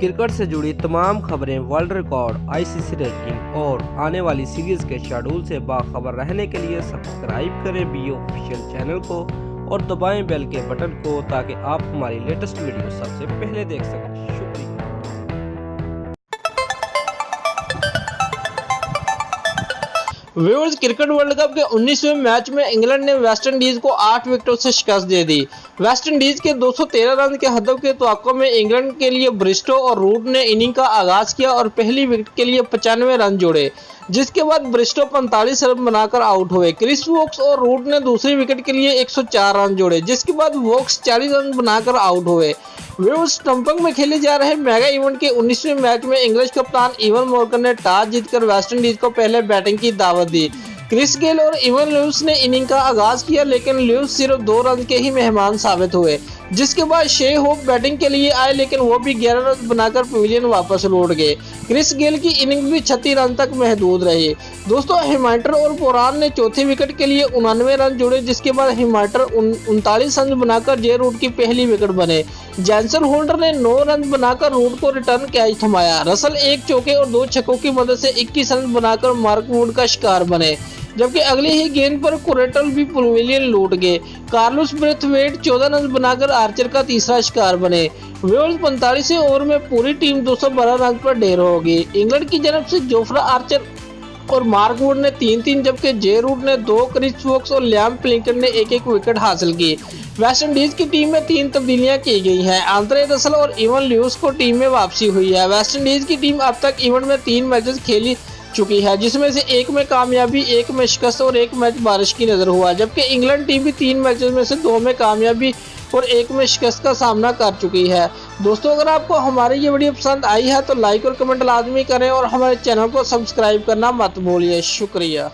Cricket से जुड़ी तमाम खबरें, वर्ल्ड रिकॉर्ड, आईसीसी रैंकिंग और आने वाली सीरीज के शेड्यूल से बाखबर रहने के लिए सब्सक्राइब करें बी ऑफिशियल चैनल को और दबाएं बेल के बटन को ताकि आप हमारी लेटेस्ट वीडियो सबसे पहले देख सकें। शुक्रिया। व्यूअर्स, क्रिकेट वर्ल्ड कप के 19वें मैच में इंग्लैंड ने वेस्ट इंडीज को 8 विकेटों से शिकस्त दे दी। वेस्ट इंडीज के 213 रन के हदफ के तवक्को में इंग्लैंड के लिए ब्रिस्टो और रूट ने इनिंग का आगाज किया और पहली विकेट के लिए 95 रन जोड़े, जिसके बाद ब्रिस्टो 45 रन बनाकर आउट हुए। क्रिस वोक्स और रूट ने दूसरी विकेट के लिए 104 रन जोड़े, जिसके बाद वोक्स 40 रन बनाकर आउट हुए। स्टंपिंग में खेले जा रहे मेगा इवेंट के 19वें मैच में इंग्लिश कप्तान इवन मॉर्गन ने टॉस जीतकर वेस्ट इंडीज को पहले बैटिंग की दावत दी। क्रिस गेल और इवन लुइस ने इनिंग का आगाज किया, लेकिन लुइस सिर्फ 2 रन के ही मेहमान साबित हुए, जिसके बाद शे होप बैटिंग के लिए आए, लेकिन वो भी 11 रन बनाकर पवेलियन वापस लौट गए। क्रिस गेल की इनिंग भी 36 रन तक महदूद रही। दोस्तों, हिमाटर और पोरान ने चौथी विकेट के लिए 89 रन जोड़े, जिसके बाद हिमाटर 39 रन बनाकर जे रूट की पहली विकेट बने। जैनसन होल्डर ने 9 रन बनाकर रूट को रिटर्न कैच थमाया। रसल 1 चौके और 2 छक्कों की मदद से 21 रन बनाकर मार्क वुड का शिकार बने, जबकि अगली ही गेंद पर कुरेटल भी पवेलियन लूट गए। कार्लोस ब्रेथवेट 14 रन बनाकर आर्चर का तीसरा शिकार बने। वेल्स 45वें ओवर में पूरी टीम 212 रन पर ढेर होगी। इंग्लैंड की तरफ से जोफ्रा आर्चर और मार्क वुड ने 3-3, जबकि जे रूट ने 2, क्रिस वोक्स और लियाम प्लिंकन ने 1-1 विकेट हासिल की। वेस्ट इंडीज की टीम में 3 तब्दीलियां की गई हैं। आंद्रे रसल और इवन लुइस को टीम में वापसी हुई है। वेस्ट इंडीज की टीम अब तक इवेंट में 3 मैचेस खेली चुकी है, जिसमें से 1 में कामयाबी, 1 में शिकस्त और 1 मैच बारिश की नजर हुआ, जबकि इंग्लैंड टीम भी 3 मैचेस में से 2 में कामयाबी और 1 में शिकस्त का सामना कर चुकी है। दोस्तों, अगर आपको हमारी ये वीडियो पसंद आई है तो लाइक और कमेंट लाजमी करें और हमारे चैनल को सब्सक्राइब करना मत भूलिए। शुक्रिया।